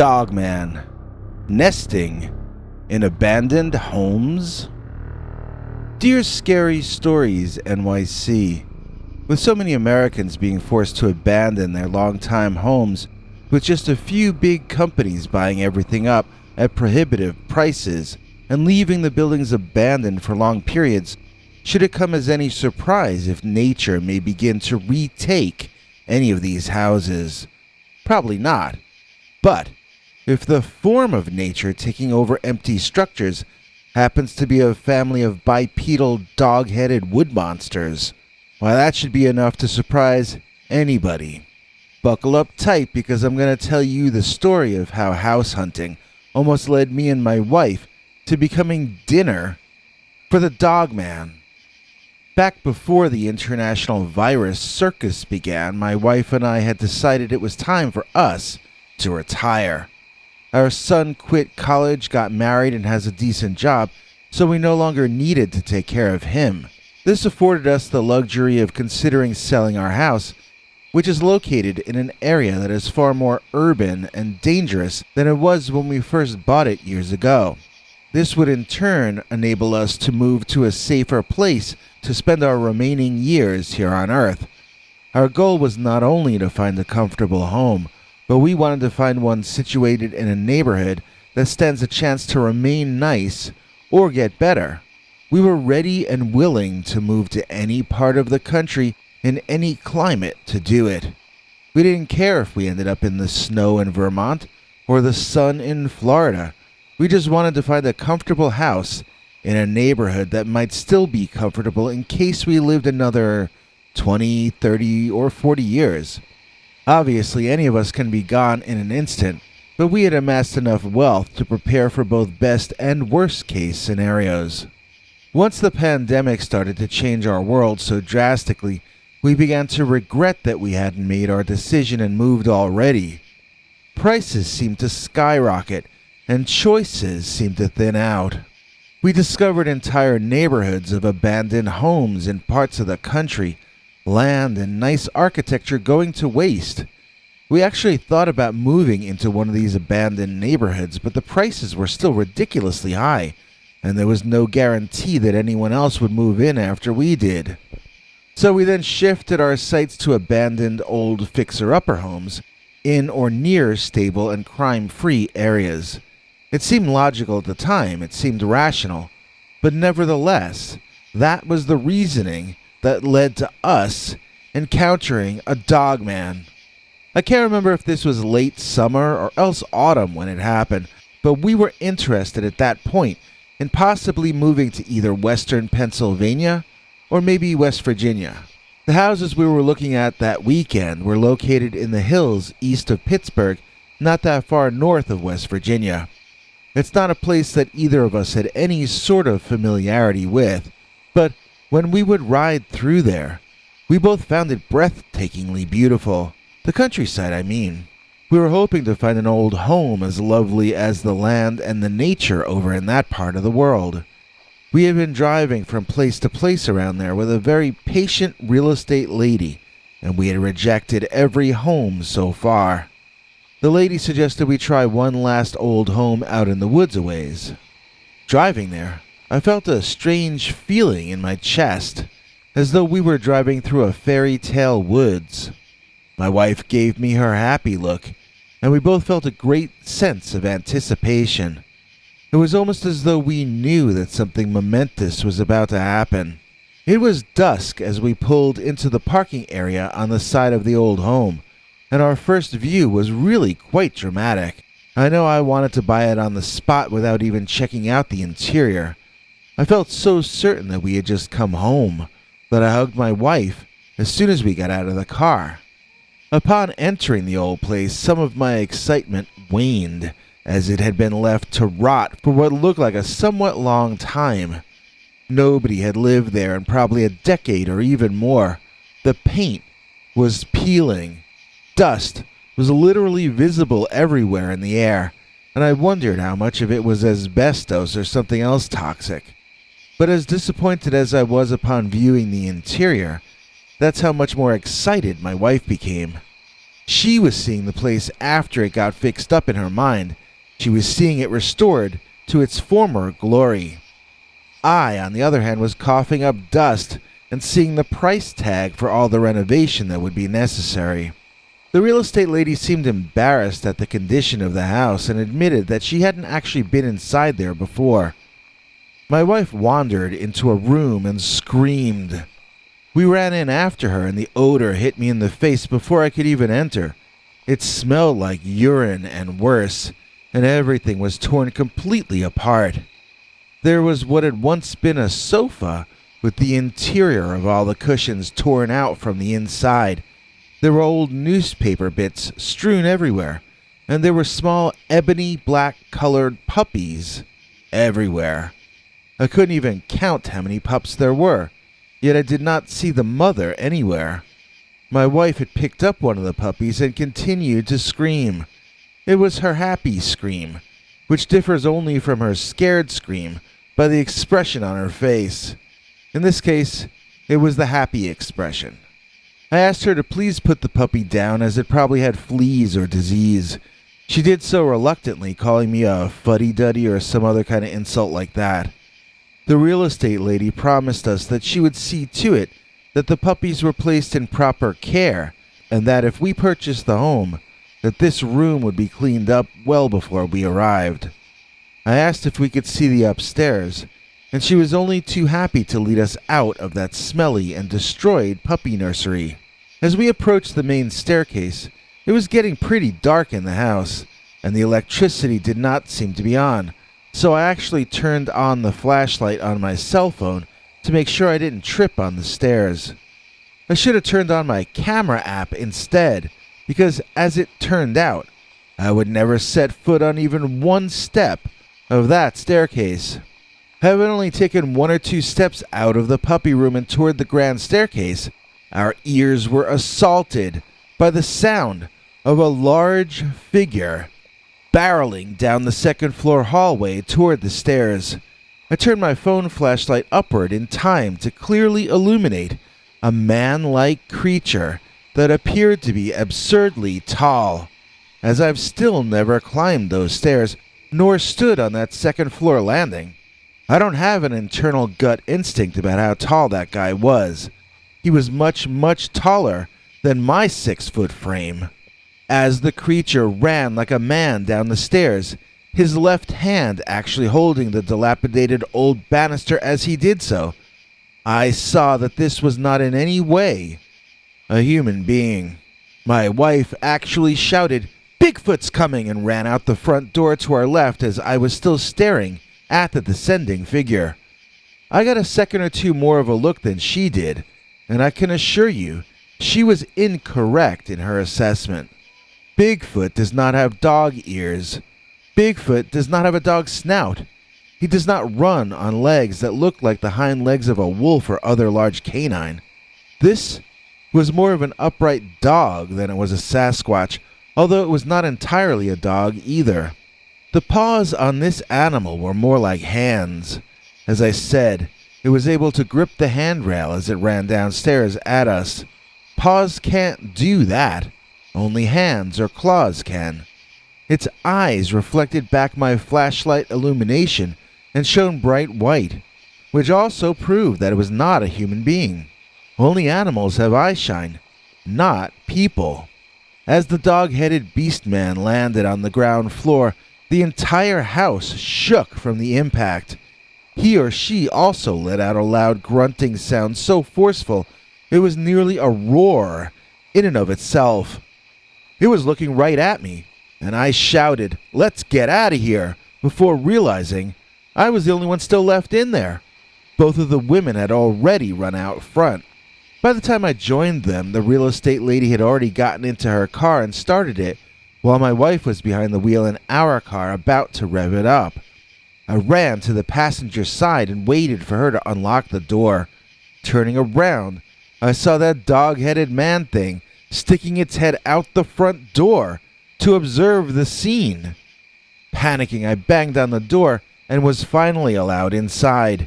Dogman, nesting in abandoned homes? Dear Scary Stories NYC, with so many Americans being forced to abandon their longtime homes, with just a few big companies buying everything up at prohibitive prices and leaving the buildings abandoned for long periods, should it come as any surprise if nature may begin to retake any of these houses? Probably not. But if the form of nature taking over empty structures happens to be a family of bipedal dog-headed wood monsters, why, that should be enough to surprise anybody. Buckle up tight, because I'm going to tell you the story of how house hunting almost led me and my wife to becoming dinner for the Dogman. Back before the international virus circus began, my wife and I had decided it was time for us to retire. Our son quit college, got married, and has a decent job, so we no longer needed to take care of him. This afforded us the luxury of considering selling our house, which is located in an area that is far more urban and dangerous than it was when we first bought it years ago. This would in turn enable us to move to a safer place to spend our remaining years here on Earth. Our goal was not only to find a comfortable home, but we wanted to find one situated in a neighborhood that stands a chance to remain nice or get better. We were ready and willing to move to any part of the country in any climate to do it. We didn't care if we ended up in the snow in Vermont or the sun in Florida. We just wanted to find a comfortable house in a neighborhood that might still be comfortable in case we lived another 20, 30, or 40 years. Obviously, any of us can be gone in an instant, but we had amassed enough wealth to prepare for both best and worst case scenarios. Once the pandemic started to change our world so drastically, we began to regret that we hadn't made our decision and moved already. Prices seemed to skyrocket, and choices seemed to thin out. We discovered entire neighborhoods of abandoned homes in parts of the country, land and nice architecture going to waste. We actually thought about moving into one of these abandoned neighborhoods, but the prices were still ridiculously high, and there was no guarantee that anyone else would move in after we did. So we then shifted our sights to abandoned old fixer-upper homes in or near stable and crime-free areas. It seemed logical at the time, it seemed rational, but nevertheless, that was the reasoning that led to us encountering a Dogman. I can't remember if this was late summer or else autumn when it happened, but we were interested at that point in possibly moving to either western Pennsylvania or maybe West Virginia. The houses we were looking at that weekend were located in the hills east of Pittsburgh, not that far north of West Virginia. It's not a place that either of us had any sort of familiarity with, but when we would ride through there, we both found it breathtakingly beautiful. The countryside, I mean. We were hoping to find an old home as lovely as the land and the nature over in that part of the world. We had been driving from place to place around there with a very patient real estate lady, and we had rejected every home so far. The lady suggested we try one last old home out in the woods a ways. Driving there, I felt a strange feeling in my chest, as though we were driving through a fairy tale woods. My wife gave me her happy look, and we both felt a great sense of anticipation. It was almost as though we knew that something momentous was about to happen. It was dusk as we pulled into the parking area on the side of the old home, and our first view was really quite dramatic. I know I wanted to buy it on the spot without even checking out the interior. I felt so certain that we had just come home that I hugged my wife as soon as we got out of the car. Upon entering the old place, some of my excitement waned, as it had been left to rot for what looked like a somewhat long time. Nobody had lived there in probably a decade or even more. The paint was peeling. Dust was literally visible everywhere in the air, and I wondered how much of it was asbestos or something else toxic. But as disappointed as I was upon viewing the interior, that's how much more excited my wife became. She was seeing the place after it got fixed up in her mind. She was seeing it restored to its former glory. I, on the other hand, was coughing up dust and seeing the price tag for all the renovation that would be necessary. The real estate lady seemed embarrassed at the condition of the house and admitted that she hadn't actually been inside there before. My wife wandered into a room and screamed. We ran in after her and the odor hit me in the face before I could even enter. It smelled like urine and worse, and everything was torn completely apart. There was what had once been a sofa with the interior of all the cushions torn out from the inside. There were old newspaper bits strewn everywhere, and there were small ebony black-colored puppies everywhere. I couldn't even count how many pups there were, yet I did not see the mother anywhere. My wife had picked up one of the puppies and continued to scream. It was her happy scream, which differs only from her scared scream by the expression on her face. In this case, it was the happy expression. I asked her to please put the puppy down as it probably had fleas or disease. She did so reluctantly, calling me a fuddy-duddy or some other kind of insult like that. The real estate lady promised us that she would see to it that the puppies were placed in proper care, and that if we purchased the home, that this room would be cleaned up well before we arrived. I asked if we could see the upstairs, and she was only too happy to lead us out of that smelly and destroyed puppy nursery. As we approached the main staircase, it was getting pretty dark in the house, and the electricity did not seem to be on, so I actually turned on the flashlight on my cell phone to make sure I didn't trip on the stairs. I should have turned on my camera app instead, because as it turned out, I would never set foot on even one step of that staircase. Having only taken 1 or 2 steps out of the puppy room and toward the grand staircase, our ears were assaulted by the sound of a large figure barreling down the second-floor hallway toward the stairs. I turned my phone flashlight upward in time to clearly illuminate a man-like creature that appeared to be absurdly tall, as I've still never climbed those stairs, nor stood on that second-floor landing. I don't have an internal gut instinct about how tall that guy was. He was much, much taller than my 6-foot frame. As the creature ran like a man down the stairs, his left hand actually holding the dilapidated old banister as he did so, I saw that this was not in any way a human being. My wife actually shouted, "Bigfoot's coming!" and ran out the front door to our left as I was still staring at the descending figure. I got a second or two more of a look than she did, and I can assure you she was incorrect in her assessment. Bigfoot does not have dog ears. Bigfoot does not have a dog snout. He does not run on legs that look like the hind legs of a wolf or other large canine. This was more of an upright dog than it was a Sasquatch, although it was not entirely a dog either. The paws on this animal were more like hands. As I said, it was able to grip the handrail as it ran downstairs at us. Paws can't do that. Only hands or claws can. Its eyes reflected back my flashlight illumination and shone bright white, which also proved that it was not a human being. Only animals have eyeshine, not people. As the dog-headed beast man landed on the ground floor, the entire house shook from the impact. He or she also let out a loud grunting sound so forceful it was nearly a roar in and of itself. It was looking right at me, and I shouted, "Let's get out of here," before realizing I was the only one still left in there. Both of the women had already run out front. By the time I joined them, the real estate lady had already gotten into her car and started it, while my wife was behind the wheel in our car about to rev it up. I ran to the passenger side and waited for her to unlock the door. Turning around, I saw that dog-headed man thing sticking its head out the front door to observe the scene. Panicking, I banged on the door and was finally allowed inside.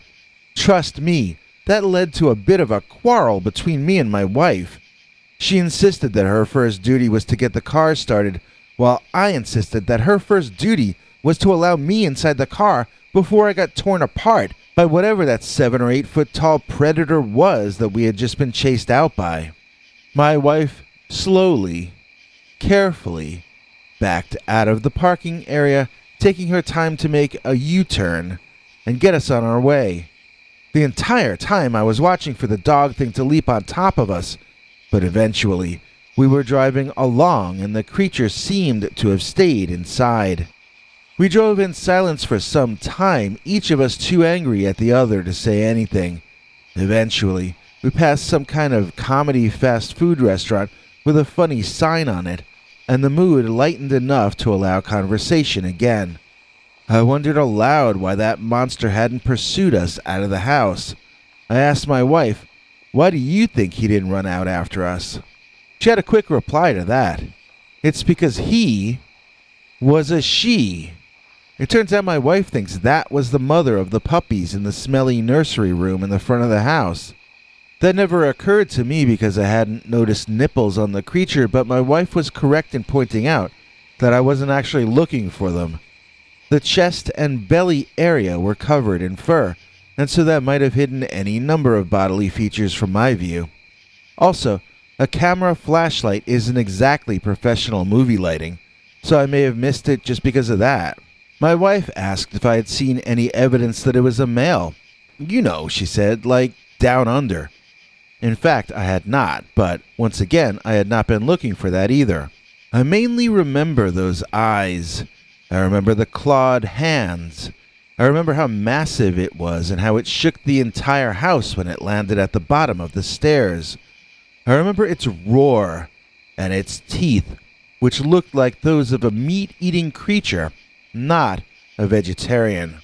Trust me, that led to a bit of a quarrel between me and my wife. She insisted that her first duty was to get the car started, while I insisted that her first duty was to allow me inside the car before I got torn apart by whatever that 7 or 8 foot tall predator was that we had just been chased out by. My wife slowly, carefully, backed out of the parking area, taking her time to make a U-turn and get us on our way. The entire time I was watching for the dog thing to leap on top of us, but eventually we were driving along and the creature seemed to have stayed inside. We drove in silence for some time, each of us too angry at the other to say anything. Eventually, we passed some kind of comedy fast food restaurant with a funny sign on it, and the mood lightened enough to allow conversation again. I wondered aloud why that monster hadn't pursued us out of the house. I asked my wife, "Why do you think he didn't run out after us?" She had a quick reply to that. "It's because he was a she." It turns out my wife thinks that was the mother of the puppies in the smelly nursery room in the front of the house. That never occurred to me because I hadn't noticed nipples on the creature, but my wife was correct in pointing out that I wasn't actually looking for them. The chest and belly area were covered in fur, and so that might have hidden any number of bodily features from my view. Also, a camera flashlight isn't exactly professional movie lighting, so I may have missed it just because of that. My wife asked if I had seen any evidence that it was a male. "You know," she said, "like down under." In fact, I had not, but once again, I had not been looking for that either. I mainly remember those eyes. I remember the clawed hands. I remember how massive it was and how it shook the entire house when it landed at the bottom of the stairs. I remember its roar and its teeth, which looked like those of a meat-eating creature, not a vegetarian.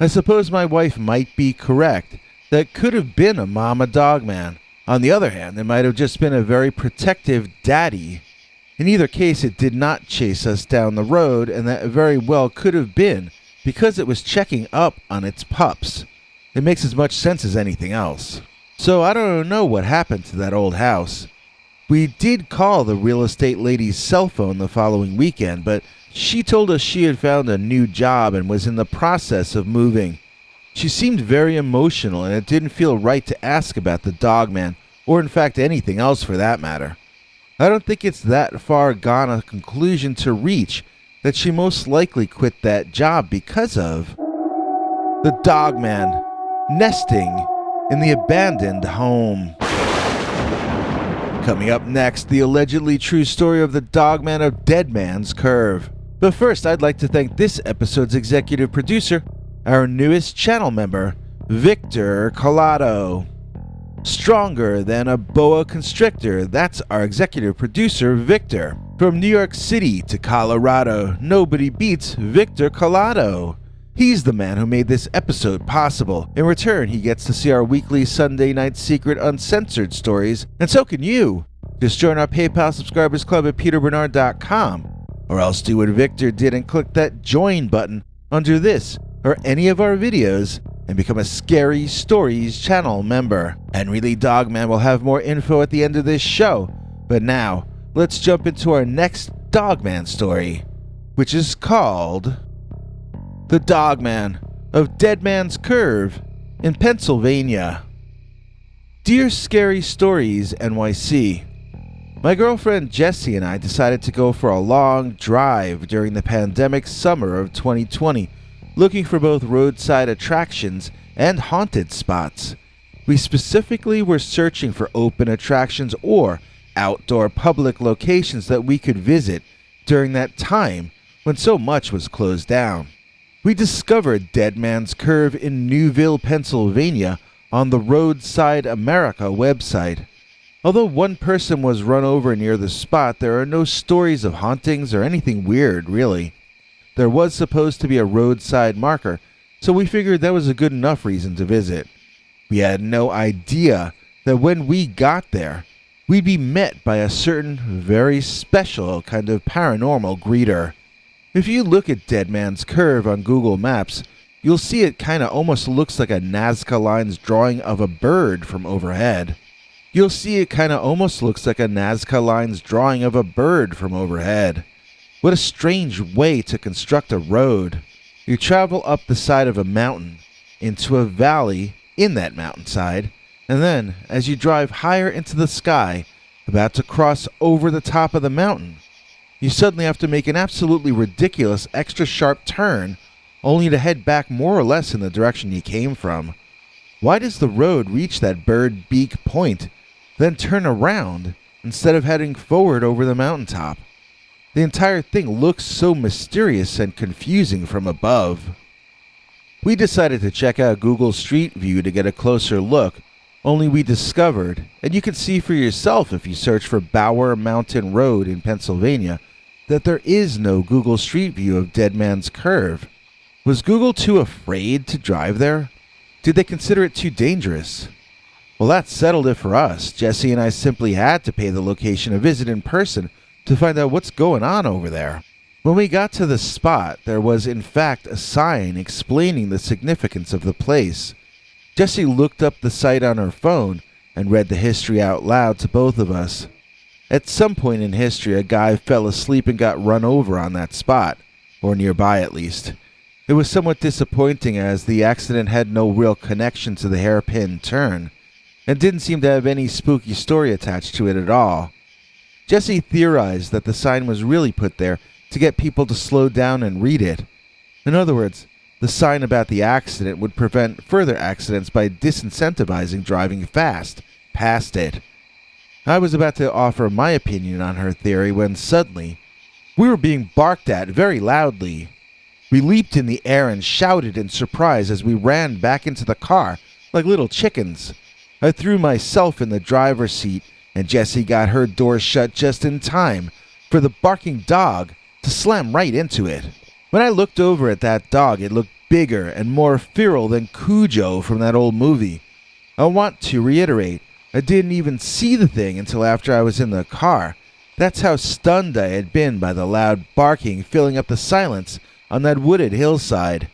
I suppose my wife might be correct. That could have been a mama dogman. On the other hand, it might have just been a very protective daddy. In either case, it did not chase us down the road, and that very well could have been because it was checking up on its pups. It makes as much sense as anything else. So I don't know what happened to that old house. We did call the real estate lady's cell phone the following weekend, but she told us she had found a new job and was in the process of moving. She seemed very emotional, and it didn't feel right to ask about the Dogman, or in fact anything else for that matter. I don't think it's that far gone a conclusion to reach that she most likely quit that job because of the Dogman nesting in the abandoned home. Coming up next, the allegedly true story of the Dogman of Dead Man's Curve. But first, I'd like to thank this episode's executive producer, our newest channel member, Victor Collado. Stronger than a boa constrictor, that's our executive producer, Victor. From New York City to Colorado, nobody beats Victor Collado. He's the man who made this episode possible. In return, he gets to see our weekly Sunday Night Secret Uncensored stories, and so can you. Just join our PayPal subscribers club at peterbernard.com, or else do what Victor did and click that join button under this or any of our videos and become a Scary Stories channel member. Henry Lee Dogman will have more info at the end of this show, but now let's jump into our next Dogman story, which is called The Dogman of Dead Man's Curve in Pennsylvania. Dear Scary Stories NYC, my girlfriend Jessie and I decided to go for a long drive during the pandemic summer of 2020, looking for both roadside attractions and haunted spots. We specifically were searching for open attractions or outdoor public locations that we could visit during that time when so much was closed down. We discovered Dead Man's Curve in Newville, Pennsylvania on the Roadside America website. Although one person was run over near the spot, there are no stories of hauntings or anything weird, really. There was supposed to be a roadside marker, so we figured that was a good enough reason to visit. We had no idea that when we got there, we'd be met by a certain very special kind of paranormal greeter. If you look at Dead Man's Curve on Google Maps, you'll see it kinda almost looks like a Nazca Lines drawing of a bird from overhead. You'll see it kind of almost looks like a Nazca Lines drawing of a bird from overhead. What a strange way to construct a road. You travel up the side of a mountain, into a valley in that mountainside, and then, as you drive higher into the sky, about to cross over the top of the mountain, you suddenly have to make an absolutely ridiculous extra sharp turn, only to head back more or less in the direction you came from. Why does the road reach that bird beak point, then turn around, instead of heading forward over the mountaintop? The entire thing looks so mysterious and confusing from above. We decided to check out Google Street View to get a closer look, only we discovered, and you can see for yourself if you search for Bower Mountain Road in Pennsylvania, that there is no Google Street View of Dead Man's Curve. Was Google too afraid to drive there? Did they consider it too dangerous? Well, that settled it for us. Jesse and I simply had to pay the location a visit in person to find out what's going on over there. When we got to the spot, there was in fact a sign explaining the significance of the place. Jessie looked up the site on her phone and read the history out loud to both of us. At some point in history, a guy fell asleep and got run over on that spot, or nearby at least. It was somewhat disappointing as the accident had no real connection to the hairpin turn, and didn't seem to have any spooky story attached to it at all. Jesse theorized that the sign was really put there to get people to slow down and read it. In other words, the sign about the accident would prevent further accidents by disincentivizing driving fast past it. I was about to offer my opinion on her theory when suddenly, we were being barked at very loudly. We leaped in the air and shouted in surprise as we ran back into the car like little chickens. I threw myself in the driver's seat, and Jessie got her door shut just in time for the barking dog to slam right into it. When I looked over at that dog, it looked bigger and more feral than Cujo from that old movie. I want to reiterate, I didn't even see the thing until after I was in the car. That's how stunned I had been by the loud barking filling up the silence on that wooded hillside.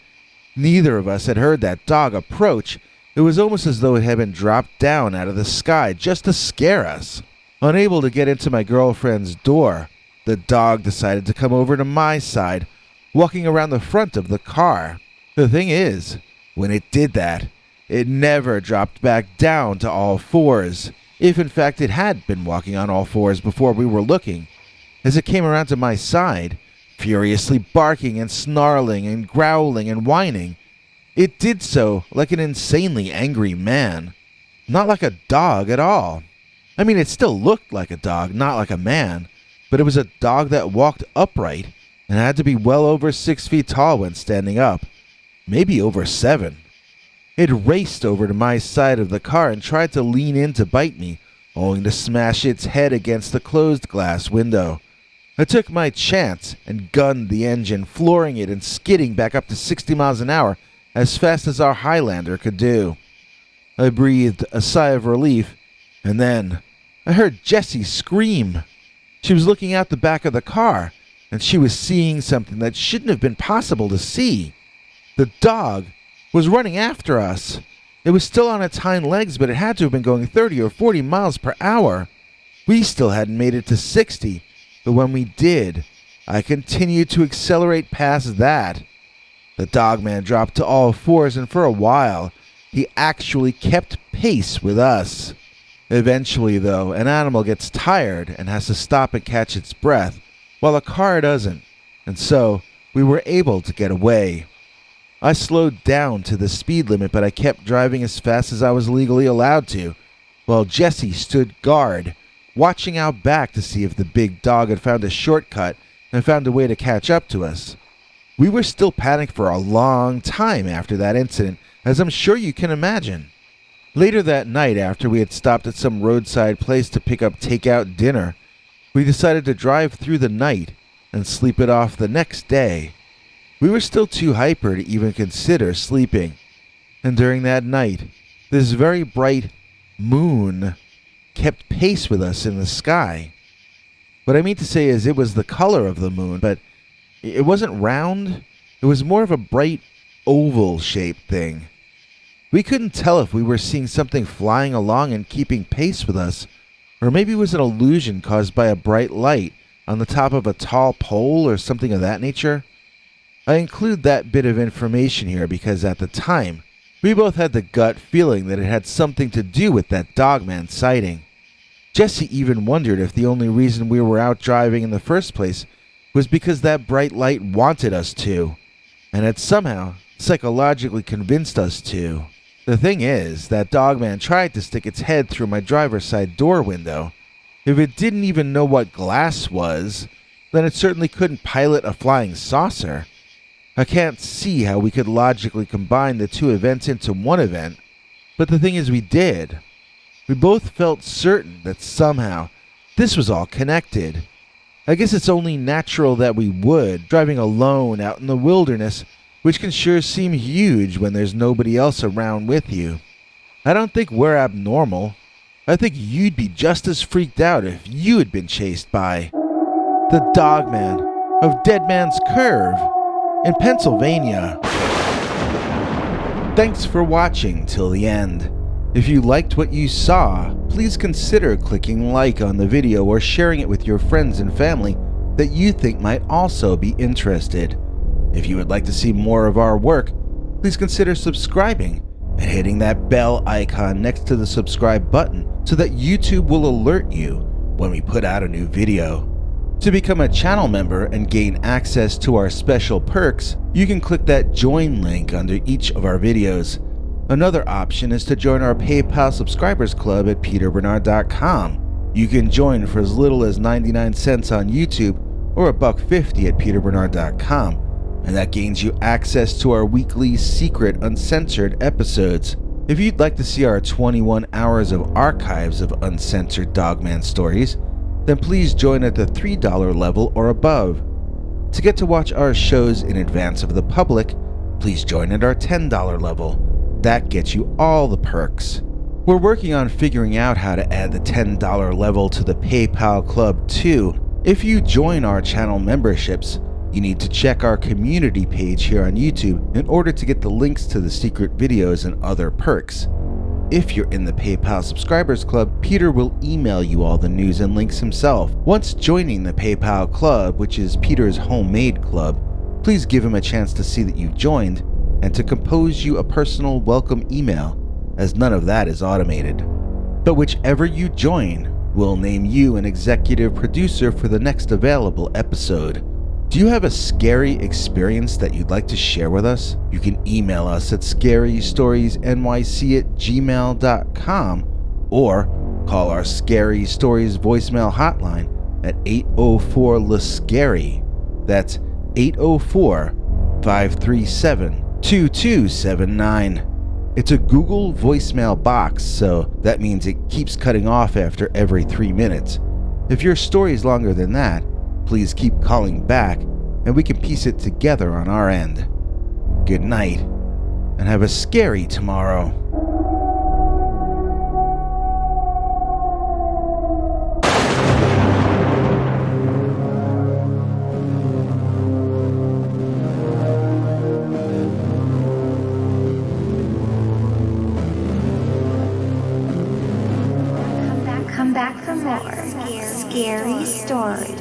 Neither of us had heard that dog approach. It was almost as though it had been dropped down out of the sky just to scare us. Unable to get into my girlfriend's door, the dog decided to come over to my side, walking around the front of the car. The thing is, when it did that, it never dropped back down to all fours, if in fact it had been walking on all fours before we were looking. As it came around to my side, furiously barking and snarling and growling and whining, it did so like an insanely angry man, not like a dog at all. I mean, it still looked like a dog, not like a man, but it was a dog that walked upright and had to be well over 6 feet tall when standing up, maybe over 7. It raced over to my side of the car and tried to lean in to bite me, only to smash its head against the closed glass window. I took my chance and gunned the engine, flooring it and skidding back up to 60 miles an hour as fast as our Highlander could do. I breathed a sigh of relief, and then I heard Jessie scream. She was looking out the back of the car, and she was seeing something that shouldn't have been possible to see. The dog was running after us. It was still on its hind legs, but it had to have been going 30 or 40 miles per hour. We still hadn't made it to 60, but when we did, I continued to accelerate past that. The Dogman dropped to all fours, and for a while, he actually kept pace with us. Eventually, though, an animal gets tired and has to stop and catch its breath, while a car doesn't, and so we were able to get away. I slowed down to the speed limit, but I kept driving as fast as I was legally allowed to, while Jessie stood guard, watching out back to see if the big dog had found a shortcut and found a way to catch up to us. We were still panicked for a long time after that incident, as I'm sure you can imagine. Later that night, after we had stopped at some roadside place to pick up takeout dinner, we decided to drive through the night and sleep it off the next day. We were still too hyper to even consider sleeping, and during that night, this very bright moon kept pace with us in the sky. What I mean to say is it was the color of the moon, but it wasn't round. It was more of a bright oval-shaped thing. We couldn't tell if we were seeing something flying along and keeping pace with us, or maybe it was an illusion caused by a bright light on the top of a tall pole or something of that nature. I include that bit of information here because at the time, we both had the gut feeling that it had something to do with that Dogman sighting. Jesse even wondered if the only reason we were out driving in the first place was because that bright light wanted us to, and had somehow psychologically convinced us to. The thing is, that Dogman tried to stick its head through my driver's side door window. If it didn't even know what glass was, then it certainly couldn't pilot a flying saucer. I can't see how we could logically combine the two events into one event, but the thing is we did. We both felt certain that somehow this was all connected. I guess it's only natural that we would, driving alone out in the wilderness, which can sure seem huge when there's nobody else around with you. I don't think we're abnormal. I think you'd be just as freaked out if you had been chased by the Dogman of Dead Man's Curve in Pennsylvania. Thanks for watching till the end. If you liked what you saw, please consider clicking like on the video or sharing it with your friends and family that you think might also be interested. If you would like to see more of our work, please consider subscribing and hitting that bell icon next to the subscribe button so that YouTube will alert you when we put out a new video. To become a channel member and gain access to our special perks, you can click that join link under each of our videos. Another option is to join our PayPal subscribers club at peterbernard.com. You can join for as little as 99 cents on YouTube or $1.50 at peterbernard.com, and that gains you access to our weekly secret uncensored episodes. If you'd like to see our 21 hours of archives of uncensored Dogman stories, then please join at the $3 level or above. To get to watch our shows in advance of the public, please join at our $10 level. That gets you all the perks. We're working on figuring out how to add the $10 level to the PayPal club too. If you join our channel memberships, you need to check our community page here on YouTube in order to get the links to the secret videos and other perks. If you're in the PayPal subscribers club, Peter will email you all the news and links himself. Once joining the PayPal club, which is Peter's homemade club, please give him a chance to see that you've joined and to compose you a personal welcome email, as none of that is automated. But whichever you join, we'll name you an executive producer for the next available episode. Do you have a scary experience that you'd like to share with us? You can email us at scarystoriesnyc@gmail.com or call our Scary Stories voicemail hotline at 804-LA-SCARY. That's 804-537-2279. It's a Google voicemail box, so that means it keeps cutting off after every 3 minutes. If your story is longer than that, please keep calling back and we can piece it together on our end. Good night, and have a scary tomorrow. Come back for more scary stories.